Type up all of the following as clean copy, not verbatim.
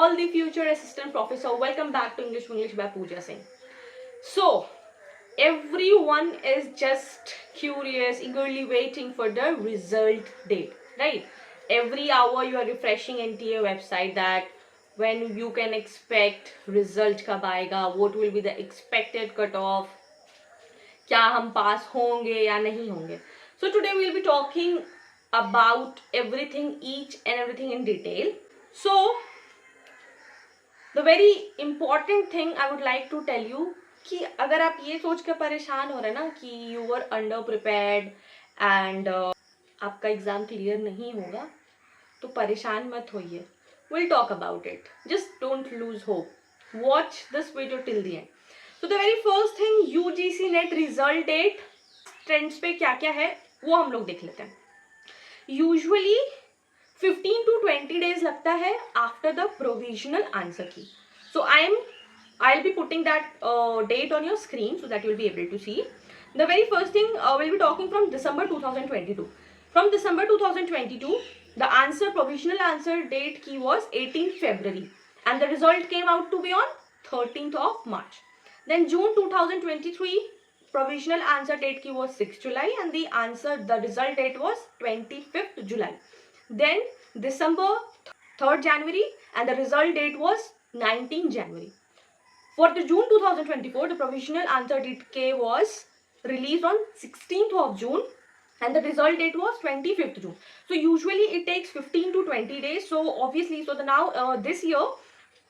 all the future assistant professor. Welcome back to English by Pooja Singh. So, everyone is just curious, eagerly waiting for the result date, right? Every hour you are refreshing NTA website that when you can expect result कब आएगा, what will be the expected cutoff, क्या हम पास होंगे या नहीं होंगे. So today we will be talking about everything, each and everything in detail. So the very important thing I would like to tell you कि अगर आप ये सोच कर परेशान हो रहे ना कि you are under prepared and आपका एग्जाम क्लियर नहीं होगा तो परेशान मत होइए. Will talk about it. Just don't lose hope. Watch this video till the end. तो the very first thing, UGC NET result date trends पे क्या क्या है वो हम लोग देख लेते हैं. यूजुअली 15 to 20 days लगता है आफ्टर द प्रोविजनल आंसर की. So I'll be putting that date on your screen so that you'll be able to see. The very first thing we'll be talking from December 2022. From December 2022, the provisional answer date key was 18th February and the result came out to be on 13th of March. Then June 2023, provisional answer date key was 6th July and the result date was 25th July. Then December 3rd January and the result date was 19th January. For the June 2024, the provisional answer date K was released on 16th of June and the result date was 25th June. So usually it takes 15 to 20 days. So obviously, now this year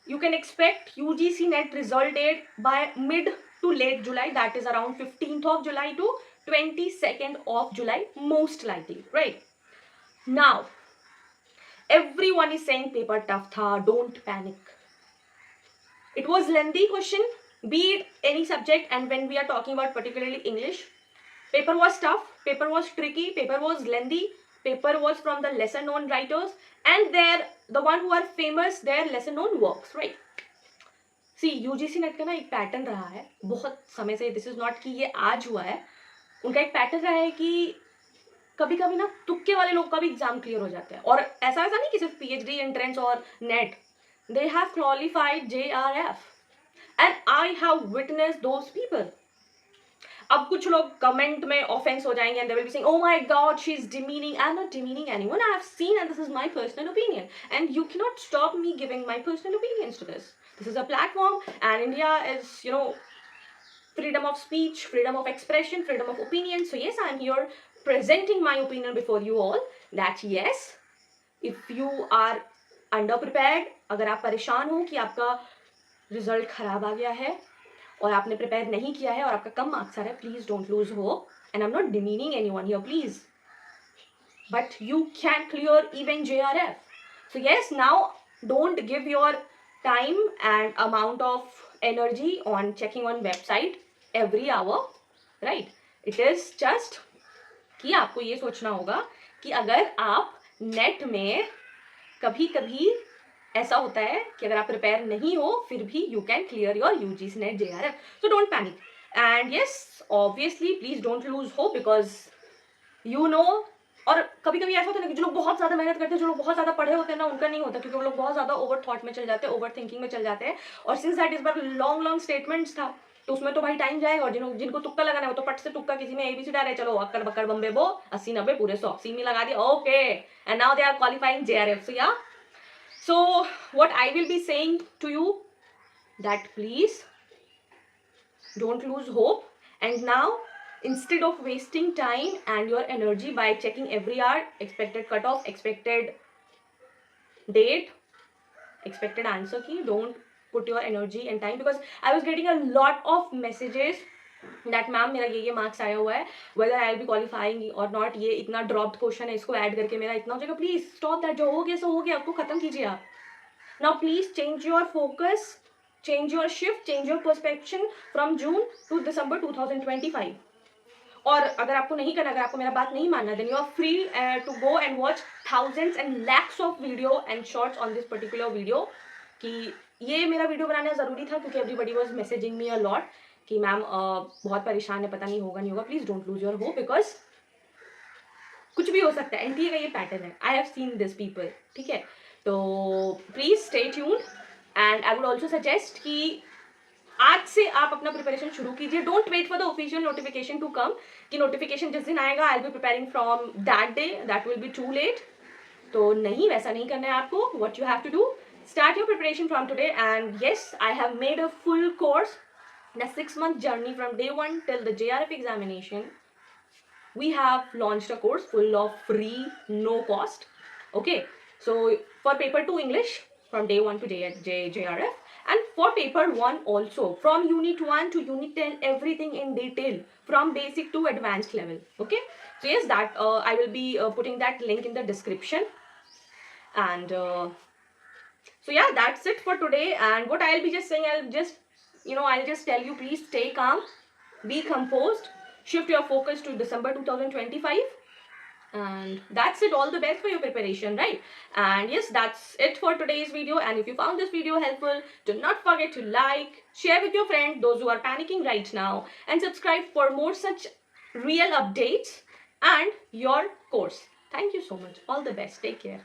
you can expect UGC net result date by mid to late July. That is around 15th of July to 22nd of July most likely, right? Now everyone is saying paper tough tha, don't panic. It was lengthy question, be it any subject, and when we are talking about particularly English, paper was tough, paper was tricky, paper was lengthy, paper was from the lesser known writers and they're the one who are famous, their lesser known works, right? See, UGC net का ना एक pattern रहा है बहुत समय से. This is not कि ये आज हुआ है. उनका एक पैटर्न रहा है कि कभी कभी ना तुक्के वाले लोग का भी एग्जाम क्लियर हो जाता है. और ऐसा नहीं कि सिर्फ पीएचडी एंट्रेंस और net. They have qualified JRF and I have witness those people. अब कुछ लोग कमेंट में ऑफेंस हो जाएंगे and they will be saying, oh my god, she's demeaning. I'm not demeaning anyone. I have seen and this is my personal opinion and you cannot stop me giving my personal opinions to this. This is a platform and India is, freedom of speech, freedom of expression, freedom of opinion. So yes, I'm here presenting my opinion before you all that yes, if you are underprepared, अगर आप परेशान हो कि आपका result खराब आ गया है और आपने प्रिपेयर नहीं किया है और आपका कम मार्क्स आ रहा है, please don't lose hope. And I am not demeaning anyone here, please, but you can clear even JRF. So yes, now don't give your time and amount of energy on checking on website every hour, right? It is just कि आपको ये सोचना होगा कि अगर आप net में कभी कभी ऐसा होता है कि अगर आप प्रिपेयर नहीं हो फिर भी you can clear your UGC net JRF. So don't panic and yes, obviously please don't lose hope because और कभी कभी ऐसा होता है ना कि जो लोग बहुत ज़्यादा मेहनत करते हैं, जो लोग बहुत ज़्यादा पढ़े होते हैं ना, उनका नहीं होता क्योंकि वो लोग बहुत ज़्यादा ओवर थॉट में चल जाते हैं, ओवर थिंकिंग में चल जाते हैं. और सिंस दैट इस बार लॉन्ग स्टेटमेंट्स था तो उसमें तो भाई टाइम जाएगा. और जिनको तुक्का लगाना है वो तो पट से तुक्का, किसी में ABC डाले, चलो अक्कड़ बक्कड़ बम्बे बो 80 90 पूरे 100 सी में लगा दिया, okay, and now they are qualifying JRF. So yeah, so what I will be saying to you that please don't lose hope. And now instead of wasting time and your energy by checking every hour expected cutoff, expected date, expected answer key, don't put your energy and time because I was getting a lot of messages that ma'am मेरा ये marks आया हुआ है, whether I'll be qualifying or not, ये इतना dropped question है, इसको add करके मेरा इतना हो जाएगा. Please stop that. जो हो गया सो हो गया, आपको खत्म कीजिए आप. Now please change your focus, change your shift, change your perspective from June to December 2025. और अगर आपको नहीं करना, अगर आपको मेरा बात नहीं मानना, then you are free to go and watch thousands and lakhs of video and shorts on this particular video. कि ये मेरा वीडियो बनाना ज़रूरी था क्योंकि everybody was messaging me a lot कि मैम बहुत परेशान है, पता नहीं होगा नहीं होगा. Please don't lose your hope because कुछ भी हो सकता है. NTA का ये पैटर्न है. I have seen this people, ठीक है? तो please stay tuned. And I would also suggest कि आज से आप अपना प्रिपरेशन शुरू कीजिए. Don't wait for the official notification to come कि नोटिफिकेशन जिस दिन आएगा I will be preparing from that day, that will be too late. तो नहीं, वैसा नहीं करना है आपको. What you have to do, start your preparation from today. And yes, I have made a full course, the 6-month journey from day 1 till the JRF examination. We have launched a course full of free, no cost. Okay, so for paper 2 English from day 1 to JRF, and for paper 1 also from unit 1 to unit 10, everything in detail from basic to advanced level. Okay, so yes, that I will be putting that link in the description. And so yeah, that's it for today. And what I'll be just saying, I'll just tell you, please stay calm, be composed, shift your focus to December 2025. And that's it. All the best for your preparation, right? And yes, that's it for today's video. And if you found this video helpful, do not forget to like, share with your friends, those who are panicking right now, and subscribe for more such real updates and your course. Thank you so much. All the best. Take care.